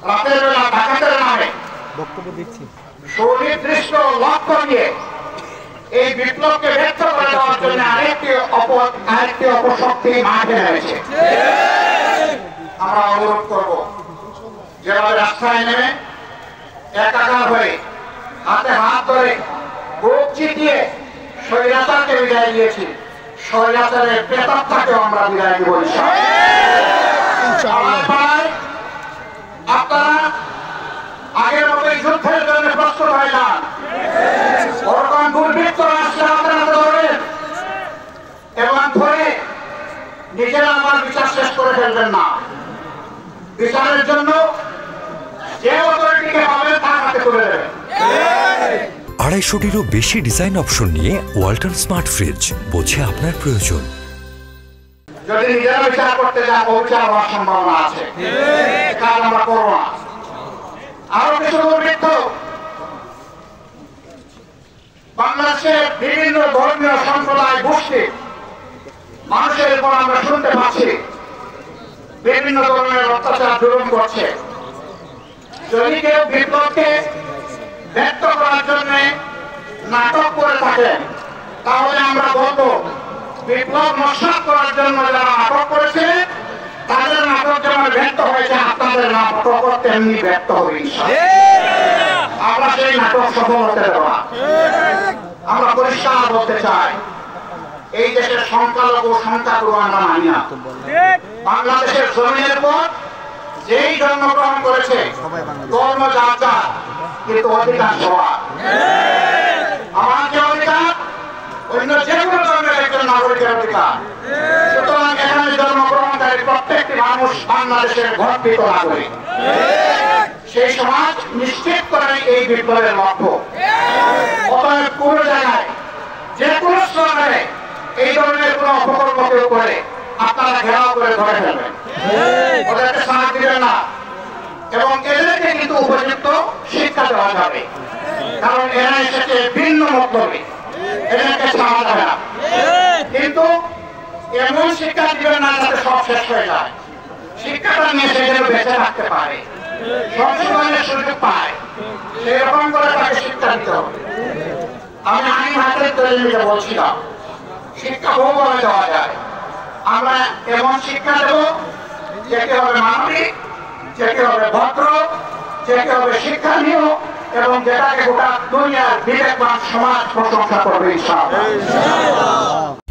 রাতের বেলা ডাকাতের নামে বক্তব্য দিচ্ছি সুনির্দিষ্ট লক্ষ্য নিয়ে এই বিপ্লবকে ব্যর্থ করে দেওয়ার জন্য আরেকটি অপশক্তি মাঠে নেমেছে। আমরা অনুরোধ করব, যেভাবে রাস্তায় নেমে একাকার হয়ে হাতে হাত ধরে বুক চিতিয়ে স্বৈরাচারকে বিদায় দিয়েছি, স্বৈরাচারের প্রেতাত্মাকেও আমরা বিদায় দিব। আপনারা আগের মতোই যুদ্ধের জন্য প্রস্তুত হয়ে যান। ওরকম দুর্বৃত্ত আসলে আপনারা ধরেন এবং ধরে নিজেরা আমার বিচার শেষ করে ফেলবেন না। বিচারের জন্য যে অথরিটিকে পাবেন তার হাতে তুলে দেবেন। 250-টিরও বেশি ডিজাইন অপশন নিয়ে ওয়ালটন স্মার্ট ফ্রিজ, বোঝে আপনার প্রয়োজন। যদি নিজেরা বিচার করতে যান, অবিচার হওয়ার সম্ভাবনা আছে, কাজ আমরা করবো না। আরো কিছু দুর্বৃত্ত বাংলাদেশের বিভিন্ন ধর্মীয় সম্প্রদায় গোষ্ঠী মানুষের উপর আমরা শুনতে পাচ্ছি বিভিন্ন ধরনের অত্যাচার জুলুম করছে। যদি কেউ বিপ্লবকে ব্যক্ত করার জন্য নাটক করে থাকেন, তাহলে আমরা বলবো বিপ্লব নস্বাত করার জন্য যারা নাটক করেছে তাদের নাটক যেমন ব্যর্থ হয়েছে, আপনাদের নাটক তেমনি ব্যর্থ হবে। আমরা সেই নাটক সফল হতে দেব না। আমরা পরিষ্কার বলতে চাই, এই দেশের সংখ্যালঘু সংখ্যাগুরু আমরা মানি না। বাংলাদেশের জমিনের পর যেই জন্মগ্রহণ করেছে ধর্ম যার যার, কিন্তু অধিকার সবার। আমার যে অধিকার অন্য যে কোনো ধর্মের একজন নাগরিকের অধিকার। সুতরাং এখানে জন্মগ্রহণকারী প্রত্যেকটি মানুষ বাংলাদেশের গর্বিত নাগরিক। সেই সমাজ নিশ্চিত করে এই বিপ্লবের লক্ষ্য। অতএব কোন জায়গায় যে কোনো স্তরে এই ধরনের কোন অপকর্মকে করে আপনারা ঘেরাও করে ধরে ফেলবেন, ওদেরকে সাথ দিবেন না এবং এদেরকে কিন্তু উপযুক্ত শিক্ষা দেওয়া যাবে। কারণ এরা এসেছে ভিন্ন মতলবে, এদেরকে ছাড়া যাবে না। কিন্তু এমন শিক্ষা দিবেন না যাতে সব শেষ হয়ে যায়। শিক্ষাটা নিয়ে সে যেন বেঁচে থাকতে পারে, সংশোধনের সুযোগ পায়, সেই রকম করে তাকে শিক্ষা দিতে হবে। আমি আইন হাতের তৈরি নিয়ে বলছিলাম, শিক্ষা বহুভাবে দেওয়া যায়। আমরা এমন শিক্ষা দেব যেটি হবে মানবিক, যেটি হবে ভদ্র, যেটি হবে শিক্ষণীয় এবং যেটাকে গোটা দুনিয়ার বিবেকবান সমাজ প্রশংসা করবে ইনশাআল্লাহ।